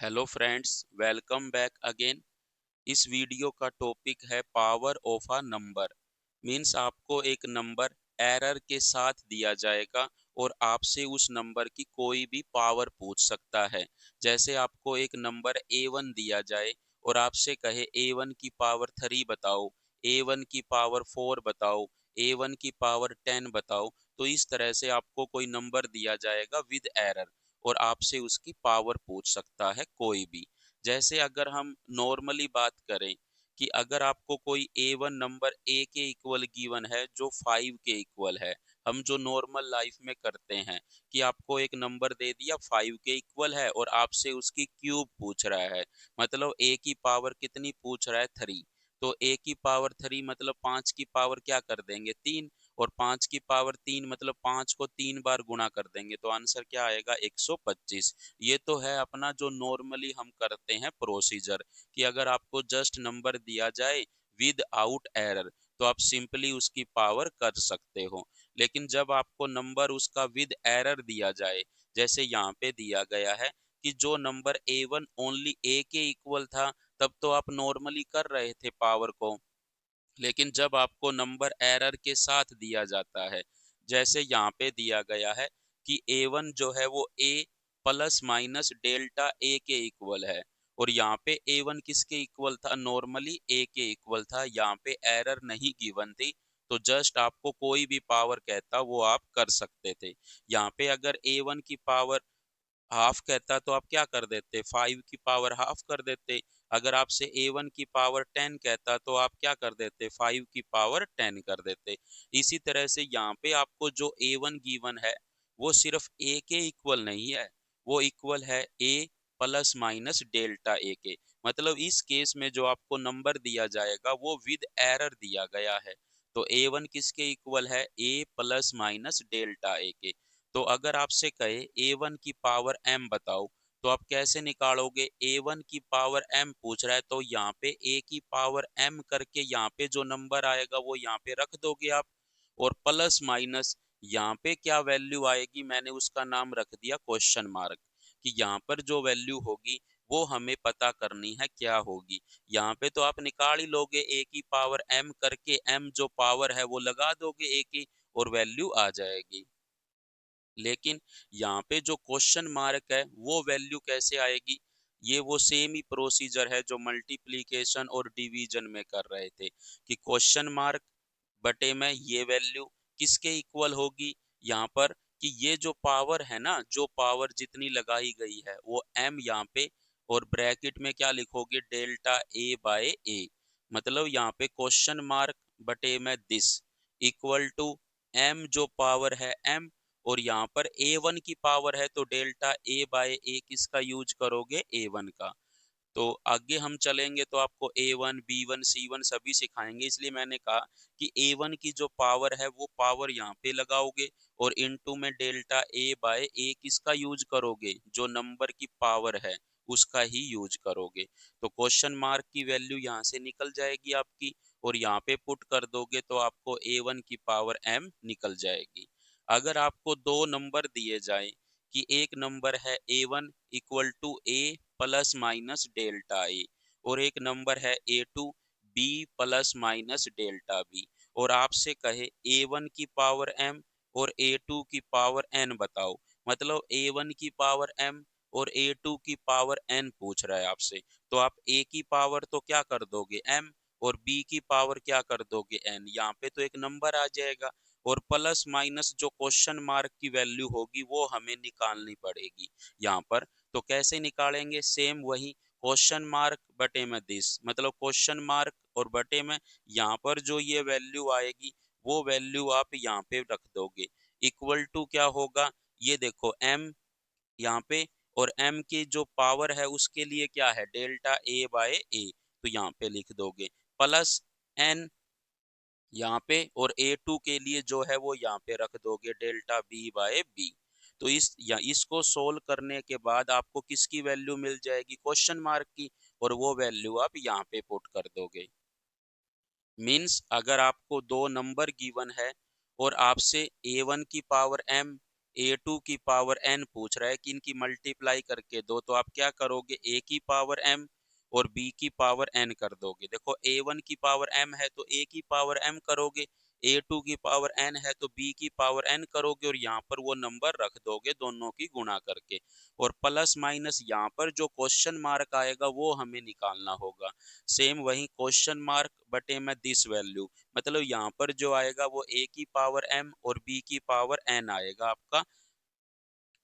Hello friends, welcome back again. इस video का topic है power of a number. Means आपको एक नंबर एरर के साथ दिया जाएगा और आपसे उस नंबर की कोई भी पावर पूछ सकता है। जैसे आपको एक नंबर A1 दिया जाए और आपसे कहे A1 की पावर 3 बताओ, A1 की पावर 4 बताओ, A1 की पावर 10 बताओ। तो इस तरह से आपको कोई नंबर दिया जाएगा विद एरर और आपसे उसकी पावर पूछ सकता है कोई भी। जैसे अगर हम नॉर्मली बात करें कि अगर आपको कोई A1 नंबर A के इक्वल गिवन है जो 5 के इक्वल है, हम जो नॉर्मल लाइफ में करते हैं कि आपको एक नंबर दे दिया 5 के इक्वल है और आपसे उसकी क्यूब पूछ रहा है, मतलब A की पावर कितनी पूछ रहा है 3। तो A की पावर 3 मतलब 5 की पावर क्या कर देंगे 3, और 5 की पावर 3 मतलब 5 को 3 बार गुणा कर देंगे तो आंसर क्या आएगा 125। ये तो है अपना जो नॉर्मली हम करते हैं प्रोसीजर कि अगर आपको जस्ट नंबर दिया जाए विद आउट एरर तो आप सिंपली उसकी पावर कर सकते हो। लेकिन जब आपको नंबर उसका विद एरर दिया जाए, जैसे यहाँ पे दिया गया है कि जो नंबर A1 ओनली A के इक्वल था, तब तो आप नॉर्मली कर रहे थे पावर को। लेकिन जब आपको नंबर एरर के साथ दिया जाता है, जैसे यहाँ पे दिया गया है कि A1 जो है वो A plus minus delta A के इक्वल है, और यहाँ पे A1 किसके इक्वल था, नॉर्मली A के इक्वल था, यहाँ पे एरर नहीं गिवन थी। तो जस्ट आपको कोई भी पावर कहता वो आप कर सकते थे। यहाँ पे अगर A1 की पावर हाफ कहता तो आप क्या कर देते, 5 की पावर हाफ कर देते। अगर आपसे A1 की पावर 10 कहता तो आप क्या कर देते, 5 की पावर 10 कर देते। इसी तरह से यहाँ पे आपको जो A1 गिवन है वो सिर्फ A के इक्वल नहीं है, वो इक्वल है A plus minus delta A के। मतलब इस केस में जो आपको नंबर दिया जाएगा वो विद एरर दिया गया है। तो A1 किसके इक्वल है, A plus minus delta A के। तो अगर आपसे कहे A1 की पावर m बताओ तो आप कैसे निकालोगे, A1 की पावर m पूछ रहा है तो यहाँ पे A की पावर m करके यहाँ पे जो नंबर आएगा वो यहाँ पे रख दोगे आप, और प्लस माइनस यहाँ पे क्या वैल्यू आएगी, मैंने उसका नाम रख दिया क्वेश्चन मार्क, कि यहाँ पर जो वैल्यू होगी वो हमें पता करनी है क्या होगी। यहाँ पे तो आप निकाल ही लोगे A की पावर m करके, m जो पावर है वो लगा दोगे A की और वैल्यू आ जाएगी। लेकिन यहाँ पे जो क्वेश्चन मार्क है वो वैल्यू कैसे आएगी, ये वो सेम ही प्रोसीजर है जो मल्टीप्लिकेशन और डिवीजन में कर रहे थे कि क्वेश्चन मार्क बटे में ये वैल्यू किसके इक्वल होगी यहाँ पर, कि ये जो पावर है ना, जो पावर जितनी लगाई गई है वो m यहाँ पे, और ब्रैकेट में क्या लिखोगे डेल्टा A बाय A। मतलब यहाँ पे क्वेश्चन मार्क बटे में दिस इक्वल टू m जो पावर है m, और यहाँ पर A1 की पावर है तो डेल्टा A बाय A किसका यूज करोगे, A1 का। तो आगे हम चलेंगे तो आपको A1 B1 C1 सभी सिखाएंगे, इसलिए मैंने कहा कि A1 की जो पावर है वो पावर यहाँ पे लगाओगे और इनटू में डेल्टा A बाय A किसका यूज करोगे, जो नंबर की पावर है उसका ही यूज करोगे। तो क्वेश्चन मार्क की वैल्यू यहाँ से निकल जाएगी आपकी, और यहाँ पे पुट कर दोगे तो आपको A1 की पावर m निकल जाएगी। अगर आपको दो नंबर दिए जाए कि एक नंबर है A1 equal to A plus minus delta A, और एक नंबर है A2 B plus minus delta B, और आपसे कहे A1 की पावर m और A2 की पावर n बताओ, मतलब A1 की पावर m और A2 की पावर n पूछ रहा है आपसे, तो आप A की पावर तो क्या कर दोगे m, और B की पावर क्या कर दोगे n, यहाँ पे तो एक नंबर आ जाएगा, और प्लस माइनस जो क्वेश्चन मार्क की वैल्यू होगी वो हमें निकालनी पड़ेगी यहाँ पर। तो कैसे निकालेंगे, सेम वही क्वेश्चन मार्क बटे में दिस, मतलब क्वेश्चन मार्क और बटे में यहाँ पर जो ये वैल्यू आएगी वो वैल्यू आप यहाँ पे रख दोगे। इक्वल टू क्या होगा, ये देखो m यहाँ पे, और m की जो पावर है उसके लिए क्या है डेल्टा A बाय A, तो यहाँ पे लिख दोगे प्लस n यहाँ पे, और A2 के लिए जो है वो यहाँ पे रख दोगे डेल्टा B बाय B। तो इसको सोल्व करने के बाद आपको किसकी वैल्यू मिल जाएगी, क्वेश्चन मार्क की, और वो वैल्यू आप यहाँ पे पुट कर दोगे। मीन्स अगर आपको दो नंबर गिवन है और आपसे A1 की पावर m A2 की पावर n पूछ रहा है कि इनकी मल्टीप्लाई करके दो, तो आप क्या करोगे, A की पावर m और B की पावर n कर दोगे। देखो A1 की पावर m है तो A की पावर m करोगे, A2 की पावर n है तो B की पावर n करोगे और यहाँ पर वो नंबर रख दोगे दोनों की गुणा करके। और प्लस माइनस यहाँ पर जो क्वेश्चन मार्क आएगा वो हमें निकालना होगा। सेम वही क्वेश्चन मार्क बटे में दिस वैल्यू, मतलब यहाँ पर जो आएगा वो A की पावर m और B की पावर n आएगा आपका,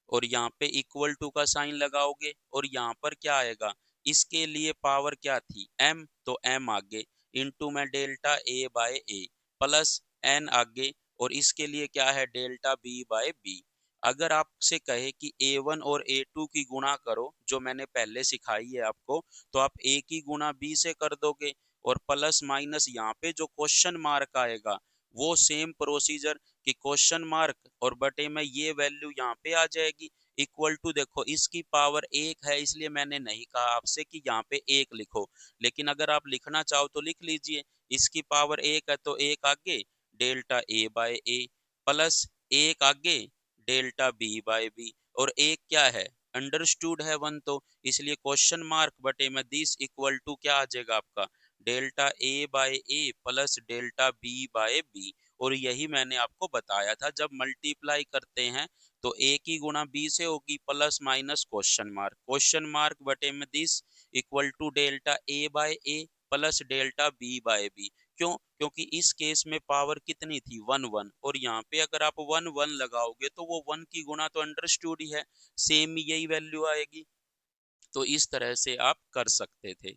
और यहाँ पे इक्वल टू का साइन लगाओगे और यहाँ पर क्या आएगा, इसके लिए पावर क्या थी m, तो m आगे इनटू में delta a by a plus n आगे, और इसके लिए क्या है डेल्टा b बाय b। अगर आपसे कहे कि a1 और a2 की गुणा करो, जो मैंने पहले सिखाई है आपको, तो आप a की गुणा b से कर दोगे, और प्लस माइनस यहाँ पे जो क्वेश्चन मार्क आएगा वो सेम प्रोसीजर कि क्वेश्चन मार्क और बटे में ये वैल्यू यहाँ पे आ जाएगी। इक्वल टू, देखो इसकी पावर एक है इसलिए मैंने नहीं कहा आपसे कि यहाँ पे एक लिखो, लेकिन अगर आप लिखना चाहो तो लिख लीजिए। इसकी पावर एक है तो एक आगे delta A by A plus एक आगे डेल्टा बी बाय बी, और एक क्या है अंडरस्टूड है वन, तो इसलिए क्वेश्चन मार्क बटे में दिस इक्वल टू क्या आ जाएगा आपका delta A by A plus delta B by B. और यही मैंने आपको बताया था, जब मल्टीप्लाई करते हैं तो ए की गुणा बी से होगी प्लस माइनस क्वेश्चन मार्क बटे में this equal to delta A by A plus delta B by b. क्यों, क्योंकि इस केस में पावर कितनी थी वन वन, और यहाँ पे अगर आप वन वन लगाओगे तो वो वन की गुणा तो अंडरस्टूड ही है, सेम यही वैल्यू आएगी। तो इस तरह से आप कर सकते थे।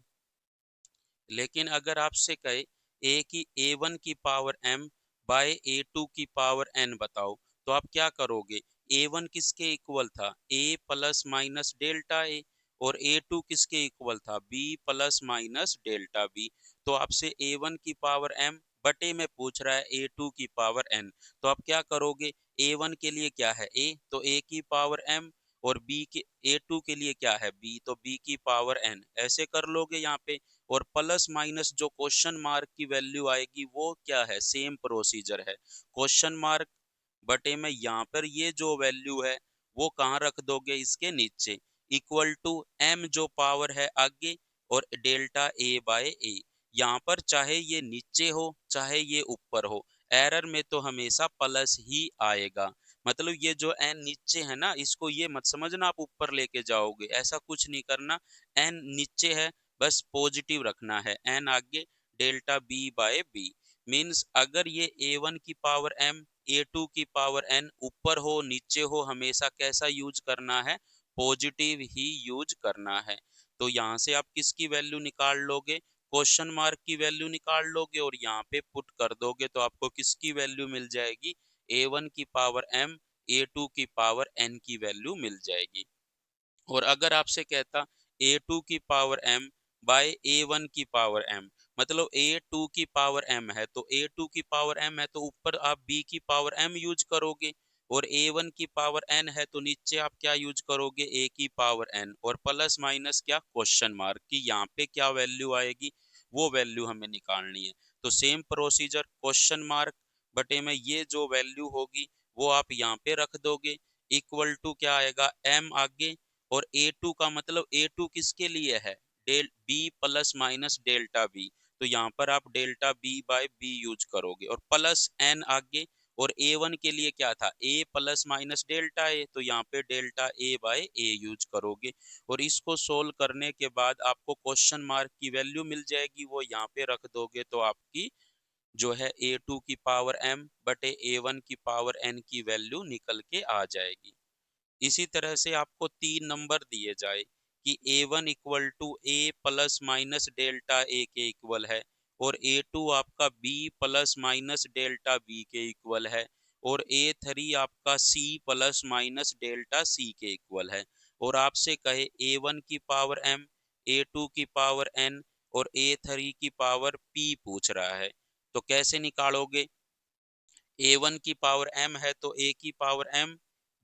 लेकिन अगर आपसे कहे ए की A1 की पावर m बाय A2 की पावर n बताओ, तो आप क्या करोगे, A1 किसके इक्वल था a plus minus delta a, और A2 किसके इक्वल था b plus minus delta b. तो आपसे A1 की पावर m बटे में पूछ रहा है A2 की पावर n, तो आप क्या करोगे, A1 के लिए क्या है a, तो a की पावर m, और b के A2 के लिए क्या है b, तो b की पावर n, ऐसे कर लोगे यहाँ पे। और प्लस माइनस जो क्वेश्चन मार्क की वैल्यू आएगी वो क्या है, सेम प्रोसीजर है, क्वेश्चन मार्क बटे में यहाँ पर ये जो वैल्यू है वो कहाँ रख दोगे, इसके नीचे इक्वल टू m जो पावर है आगे और डेल्टा a बाय ए। यहाँ पर चाहे ये नीचे हो चाहे ये ऊपर हो, एरर में तो हमेशा प्लस ही आएगा। मतलब ये जो n नीचे है ना, इसको ये मत समझना आप ऊपर लेके जाओगे, ऐसा कुछ नहीं करना। n नीचे है, बस पॉजिटिव रखना है, n आगे delta b by b. Means अगर ये a1 की पावर m A2 की पावर n ऊपर हो नीचे हो, हमेशा कैसा यूज करना है, पॉजिटिव ही यूज करना है। तो यहाँ से आप किसकी वैल्यू निकाल लोगे, क्वेश्चन मार्क की वैल्यू निकाल लोगे, और यहाँ पे पुट कर दोगे तो आपको किसकी वैल्यू मिल जाएगी, A1 की पावर m A2 की पावर n की वैल्यू मिल जाएगी। और अगर आपसे कहता A2 की पावर m बाय A1 की पावर m, मतलब A2 की पावर m है तो A2 की पावर m है तो ऊपर आप B की पावर m यूज करोगे, और A1 की पावर n है तो नीचे आप क्या यूज करोगे A की पावर n, और प्लस माइनस क्या क्वेश्चन मार्क की, यहाँ पे क्या वैल्यू आएगी वो वैल्यू हमें निकालनी है। तो सेम प्रोसीजर, क्वेश्चन मार्क बटे में ये जो वैल्यू होगी वो आप यहाँ पे रख दोगे, इक्वल टू क्या आएगा m आगे, और A2 का मतलब A2 किसके लिए है del B plus minus delta b, तो यहाँ पर आप delta B by b use करोगे, और प्लस n आगे, और A1 के लिए क्या था A प्लस माइनस डेल्टा ए, तो यहाँ पे delta A by A use करोगे। और इसको सोल्व करने के बाद आपको क्वेश्चन मार्क की वैल्यू मिल जाएगी, वो यहाँ पे रख दोगे तो आपकी जो है A2 की पावर m बटे A1 की पावर n की वैल्यू निकल के आ जाएगी। इसी तरह से आपको तीन नंबर दिए जाए कि A1 equal to A plus minus delta A के इक्वल है, और A2 आपका B plus minus delta B के इक्वल है, और A3 आपका C plus minus delta C के इक्वल है। और आपसे कहे A1 की पावर m A2 की पावर n और A3 की पावर p पूछ रहा है, तो कैसे निकालोगे, A1 की पावर m है तो A की पावर m,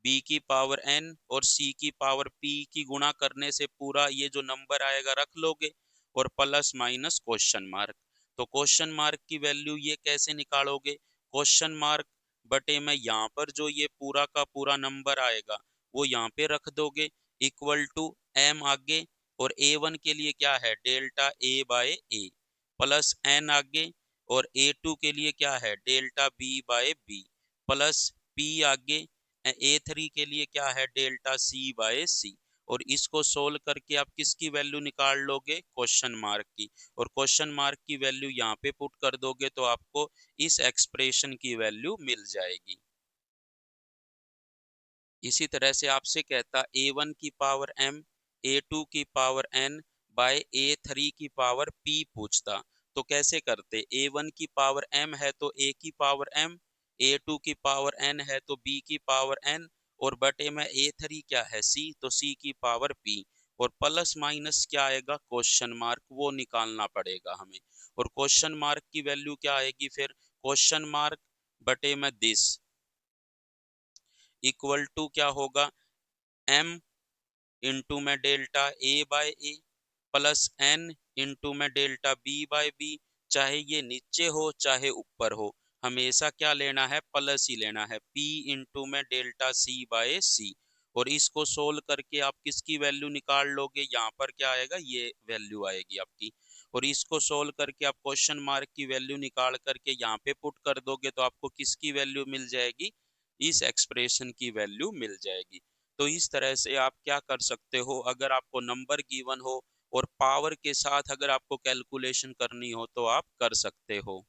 B की पावर n और C की पावर p की गुणा करने से पूरा ये जो नंबर आएगा रख लोगे, और प्लस माइनस क्वेश्चन मार्क। तो क्वेश्चन मार्क की वैल्यू ये कैसे निकालोगे, क्वेश्चन मार्क बटे में यहाँ पर जो ये पूरा का पूरा नंबर आएगा वो यहाँ पे रख दोगे, इक्वल टू m आगे, और a1 के लिए क्या है delta a by A, plus n आगे, और a2 के लिए क्या है delta b by b, plus p आगे, a3 के लिए क्या है डेल्टा c बाय सी। और इसको सोल्व करके आप किसकी वैल्यू निकाल लोगे क्वेश्चन मार्क की, और क्वेश्चन मार्क की वैल्यू यहाँ पे पुट कर दोगे तो आपको इस एक्सप्रेशन की वैल्यू मिल जाएगी। इसी तरह से आपसे कहता a1 की पावर m, a2 की पावर n बाय a3 की पावर p पूछता, तो कैसे करते, a1 की पावर m है तो a की पावर m, a2 की पावर n है तो b की पावर n, और बटे में a3 क्या है c, तो c की पावर p, और प्लस माइनस क्या आएगा क्वेश्चन मार्क, वो निकालना पड़ेगा हमें। और क्वेश्चन मार्क की वैल्यू क्या आएगी फिर, क्वेश्चन मार्क बटे में दिस इक्वल टू क्या होगा m इंटू में delta a by A, plus n into में डेल्टा b बाय बी। चाहे ये नीचे हो चाहे ऊपर हो, हमेशा क्या लेना है प्लस ही लेना है, p इंटू में डेल्टा c बाय सी। और इसको सोल्व करके आप किसकी वैल्यू निकाल लोगे, यहाँ पर क्या आएगा ये वैल्यू आएगी आपकी। और इसको सोल्व करके आप क्वेश्चन मार्क की वैल्यू निकाल करके यहाँ पे पुट कर दोगे तो आपको किसकी वैल्यू मिल जाएगी, इस एक्सप्रेशन की वैल्यू मिल जाएगी। तो इस तरह से आप क्या कर सकते हो, अगर आपको नंबर गिवन हो और पावर के साथ अगर आपको कैलकुलेशन करनी हो तो आप कर सकते हो।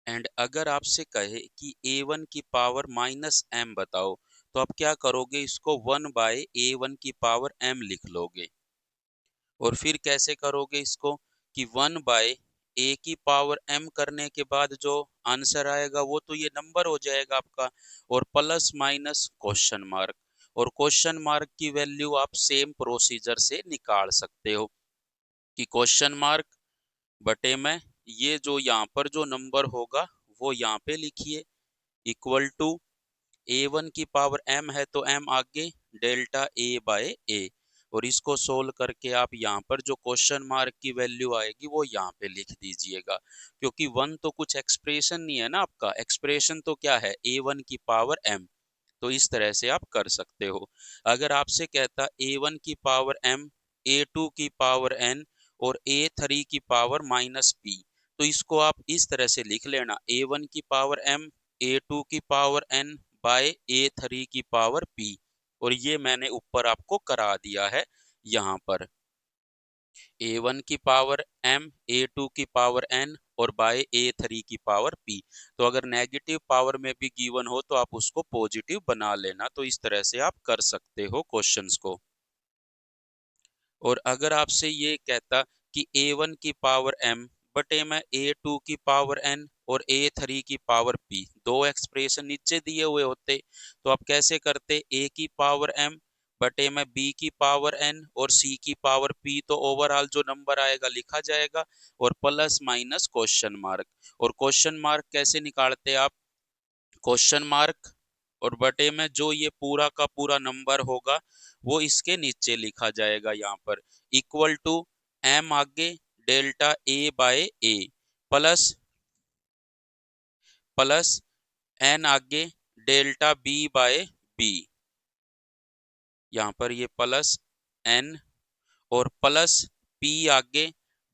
एंड अगर आपसे कहे कि a1 की पावर माइनस m बताओ, तो आप क्या करोगे, इसको 1 बाय a1 की पावर m लिख लोगे। और फिर कैसे करोगे इसको, कि 1 बाय ए की पावर m करने के बाद जो आंसर आएगा वो तो ये नंबर हो जाएगा आपका, और प्लस माइनस क्वेश्चन मार्क, और क्वेश्चन मार्क की वैल्यू आप सेम प्रोसीजर से निकाल सकते हो, कि क्वेश्चन मार्क बटे में ये जो यहाँ पर जो नंबर होगा वो यहाँ पे लिखिए, इक्वल टू a1 की पावर m है तो m आगे डेल्टा a बाय ए, और इसको सोल्व करके आप यहाँ पर जो क्वेश्चन मार्क की वैल्यू आएगी वो यहाँ पे लिख दीजिएगा, क्योंकि वन तो कुछ एक्सप्रेशन नहीं है ना, आपका एक्सप्रेशन तो क्या है a1 की पावर m। तो इस तरह से आप कर सकते हो। अगर आपसे कहता a1 की पावर m, a2 की पावर n और a3 की पावर माइनस p, तो इसको आप इस तरह से लिख लेना, a1 की पावर m, a2 की पावर n बाय a3 की पावर p, और ये मैंने ऊपर आपको करा दिया है यहाँ पर, a1 की पावर m, a2 की पावर n और बाय a3 की पावर p। तो अगर नेगेटिव पावर में भी गिवन हो तो आप उसको पॉजिटिव बना लेना। तो इस तरह से आप कर सकते हो क्वेश्चंस को। और अगर आपसे ये कहता कि a1 की पावर m बटे में a2 की पावर n और a3 की पावर p, दो एक्सप्रेशन नीचे दिए हुए होते, तो आप कैसे करते, a की पावर m बटे में b की पावर n और c की पावर p, तो ओवरऑल जो नंबर आएगा लिखा जाएगा, और प्लस माइनस क्वेश्चन मार्क। और क्वेश्चन मार्क कैसे निकालते आप, क्वेश्चन मार्क और बटे में जो ये पूरा का पूरा नंबर होगा वो इसके नीचे लिखा जाएगा यहाँ पर, इक्वल टू m आगे delta a by A, plus plus n आगे डेल्टा b बाय बी, यहाँ पर ये प्लस n और प्लस p आगे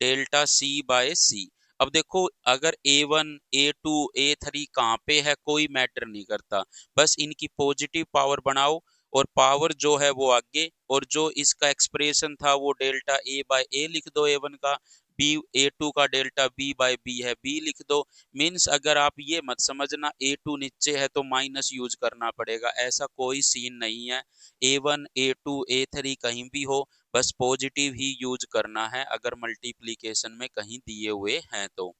डेल्टा c बाय सी। अब देखो अगर a1 a2 a3 कहाँ पे है कोई मैटर नहीं करता, बस इनकी पॉजिटिव पावर बनाओ और पावर जो है वो आगे, और जो इसका एक्सप्रेशन था वो डेल्टा a बाय ए लिख दो a1 का, b a2 का डेल्टा b बाय बी है b लिख दो। मीन्स अगर आप ये मत समझना a2 नीचे है तो माइनस यूज करना पड़ेगा, ऐसा कोई सीन नहीं है। a1 a2 a3 कहीं भी हो, बस पॉजिटिव ही यूज करना है अगर मल्टीप्लिकेशन में कहीं दिए हुए हैं तो,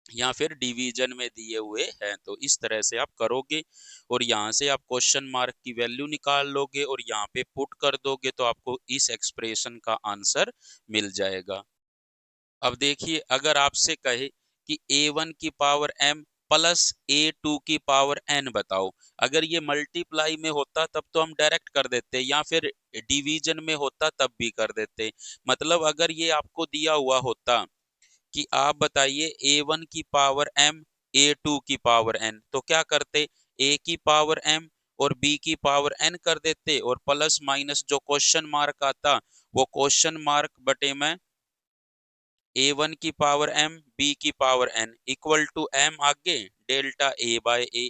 या फिर डिवीजन में दिए हुए हैं तो। इस तरह से आप करोगे और यहाँ से आप क्वेश्चन मार्क की वैल्यू निकाल लोगे और यहाँ पे पुट कर दोगे तो आपको इस एक्सप्रेशन का आंसर मिल जाएगा। अब देखिए अगर आपसे कहे कि a1 की पावर m प्लस a2 की पावर n बताओ, अगर ये मल्टीप्लाई में होता तब तो हम डायरेक्ट कर देते, या फिर डिवीजन में होता तब भी कर देते। मतलब अगर ये आपको दिया हुआ होता कि आप बताइए a1 की पावर m, a2 की पावर n। तो क्या करते, a की पावर m और b की पावर n कर देते, और प्लस माइनस जो क्वेश्चन मार्क आता वो क्वेश्चन मार्क बटे में a1 की पावर m b की power n equal to m आगे delta a by a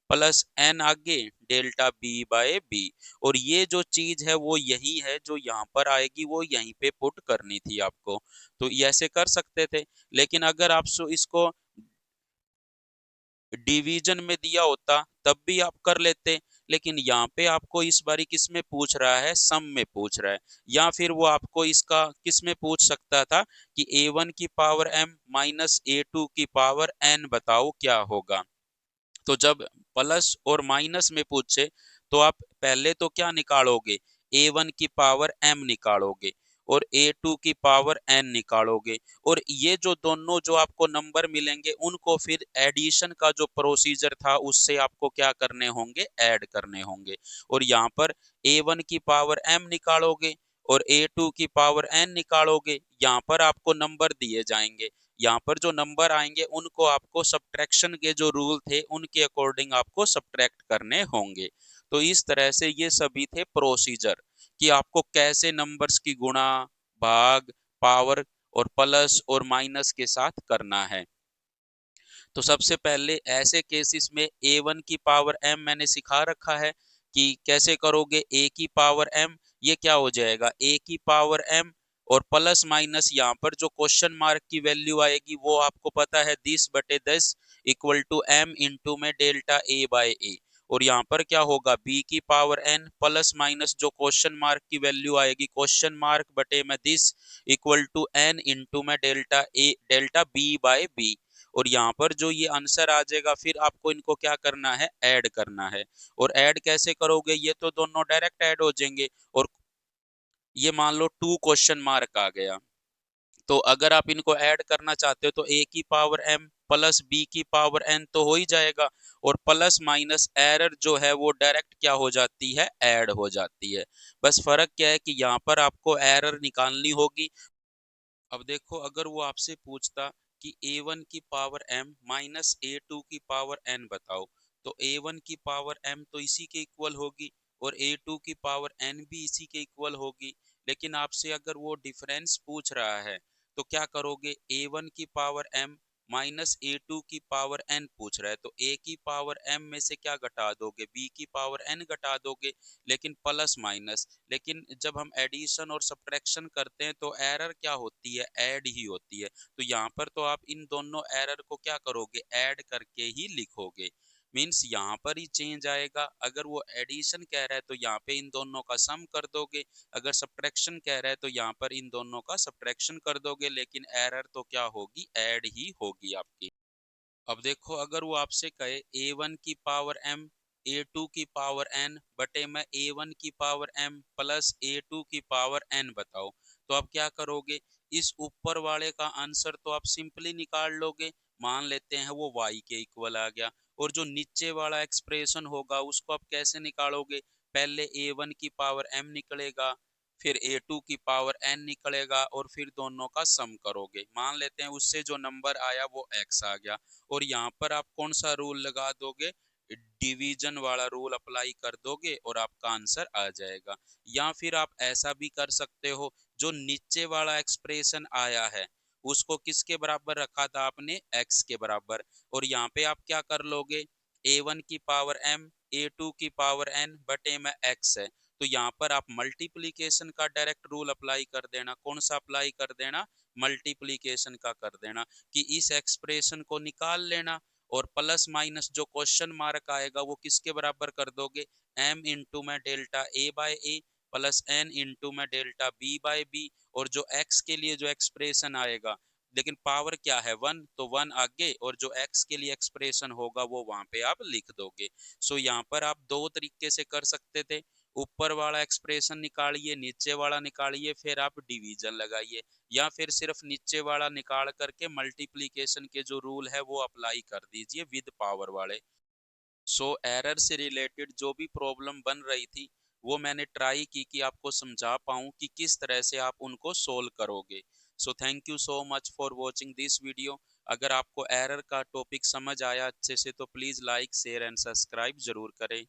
plus n आगे डेल्टा b बाय b। और ये जो चीज है वो यही है जो यहाँ पर आएगी, वो यहीं पे पुट करनी थी आपको। तो ये ऐसे कर सकते थे, लेकिन अगर आप इसको डिवीजन में दिया होता तब भी आप कर लेते, लेकिन यहाँ पे आपको इस बारी किस में पूछ रहा है, सम में पूछ रहा है। या फिर वो आपको इसका किस में पूछ सकता था कि a1 की पावर m माइनस a2 की पावर n बताओ क्या होगा। तो जब प्लस और माइनस में पूछे तो आप पहले तो क्या निकालोगे, a1 की पावर m निकालोगे और a2 की पावर n निकालोगे, और ये जो दोनों जो आपको नंबर मिलेंगे उनको फिर एडिशन का जो प्रोसीजर था उससे आपको क्या करने होंगे, ऐड करने होंगे। और यहाँ पर a1 की पावर m निकालोगे और a2 की पावर n निकालोगे, यहाँ पर आपको नंबर दिए जाएंगे। यहाँ पर जो नंबर आएंगे उनको आपको सब्ट्रैक्शन के जो रूल थे उनके अकॉर्डिंग आपको सब्ट्रैक्ट करने होंगे। तो इस तरह से ये सभी थे प्रोसीजर कि आपको कैसे नंबर्स की गुणा, भाग, पावर और प्लस और माइनस के साथ करना है। तो सबसे पहले ऐसे केसेस में a1 की पावर m मैंने सिखा रखा है कि कैसे करोगे। a की पावर m ये क्या हो जाएगा, a की पावर m और प्लस माइनस यहाँ पर जो क्वेश्चन मार्क की वैल्यू आएगी वो आपको पता है 10/10 इक्वल टू m इंटू में डेल्टा a बाय a। और यहाँ पर क्या होगा, b की पावर n प्लस माइनस जो क्वेश्चन मार्क की वैल्यू आएगी क्वेश्चन मार्क बटे में 10 इक्वल टू n इंटू में delta a delta b by b। और यहाँ पर जो ये आंसर आ जाएगा फिर आपको इनको क्या करना है, ऐड करना है। और ऐड कैसे करोगे, ये तो दोनों डायरेक्ट ऐड हो जाएंगे। और ये मान लो 2 क्वेश्चन मार्क आ गया, तो अगर आप इनको ऐड करना चाहते हो तो a की पावर m प्लस b की पावर n तो हो ही जाएगा, और प्लस माइनस एरर जो है वो डायरेक्ट क्या हो जाती है, ऐड हो जाती है। बस फर्क क्या है कि यहाँ पर आपको एरर निकालनी होगी। अब देखो, अगर वो आपसे पूछता कि a1 की पावर m माइनस a2 की पावर n बताओ, तो a1 की पावर m तो इसी के इक्वल होगी और a2 की पावर n भी इसी के इक्वल होगी। लेकिन आपसे अगर वो डिफरेंस पूछ रहा है तो क्या करोगे, a1 की पावर m माइनस a2 की पावर n पूछ रहा है तो a की पावर m में से क्या घटा दोगे, b की पावर n घटा दोगे। लेकिन प्लस माइनस, लेकिन जब हम एडिशन और सब्ट्रैक्शन करते हैं तो एरर क्या होती है, ऐड ही होती है। तो यहाँ पर तो आप इन दोनों एरर को क्या करोगे, ऐड करके ही लिखोगे। मीन्स यहाँ पर ही चेंज आएगा। अगर वो एडिशन कह रहा है तो यहाँ पे इन दोनों का सम कर दोगे, अगर सब्ट्रैक्शन कह रहा है तो यहाँ पर इन दोनों का सब्ट्रैक्शन कर दोगे, लेकिन एरर तो क्या होगी, ऐड ही होगी आपकी। अब देखो, अगर वो आपसे कहे a1 की पावर m a2 की पावर n बटे में a1 की पावर m प्लस a2 की पावर n बताओ, तो आप क्या करोगे, इस ऊपर वाले का आंसर तो आप सिंपली निकाल लोगे, मान लेते हैं वो y के इक्वल आ गया। और जो नीचे वाला एक्सप्रेशन होगा उसको आप कैसे निकालोगे, पहले a1 की पावर m निकलेगा, फिर a2 की पावर n निकलेगा और फिर दोनों का सम करोगे। मान लेते हैं उससे जो नंबर आया वो x आ गया, और यहाँ पर आप कौन सा रूल लगा दोगे, डिवीजन वाला रूल अप्लाई कर दोगे और आपका आंसर आ जाएगा। या फिर आप ऐसा भी कर सकते हो, जो नीचे वाला एक्सप्रेशन आया है उसको किसके बराबर रखा था आपने, x के बराबर। और यहाँ पे आप क्या कर लोगे, a1 की पावर m a2 की पावर n बटे में x है, तो यहाँ पर आप मल्टीप्लीकेशन का डायरेक्ट रूल अप्लाई कर देना। कौन सा अप्लाई कर देना, मल्टीप्लीकेशन का कर देना, कि इस एक्सप्रेशन को निकाल लेना और प्लस माइनस जो क्वेश्चन मार्क आएगा वो किसके बराबर कर दोगे, m इंटू में delta a by a plus n into में डेल्टा b बाय b। और जो x के लिए जो एक्सप्रेशन आएगा, लेकिन पावर क्या है 1, तो 1 आगे, और जो x के लिए एक्सप्रेशन होगा वो वहां पे आप लिख दोगे। सो यहाँ पर आप दो तरीके से कर सकते थे, ऊपर वाला एक्सप्रेशन निकालिए, नीचे वाला निकालिए, फिर आप डिवीजन लगाइए, या फिर सिर्फ नीचे वाला निकाल करके मल्टीप्लीकेशन के जो रूल है वो अप्लाई कर दीजिए विद पावर वाले। सो एरर से रिलेटेड जो भी प्रॉब्लम बन रही थी वो मैंने ट्राई की कि आपको समझा पाऊं कि किस तरह से आप उनको सोल्व करोगे। So thank you so much for watching this video. अगर आपको एरर का टॉपिक समझ आया अच्छे से तो please like share and subscribe ज़रूर करें।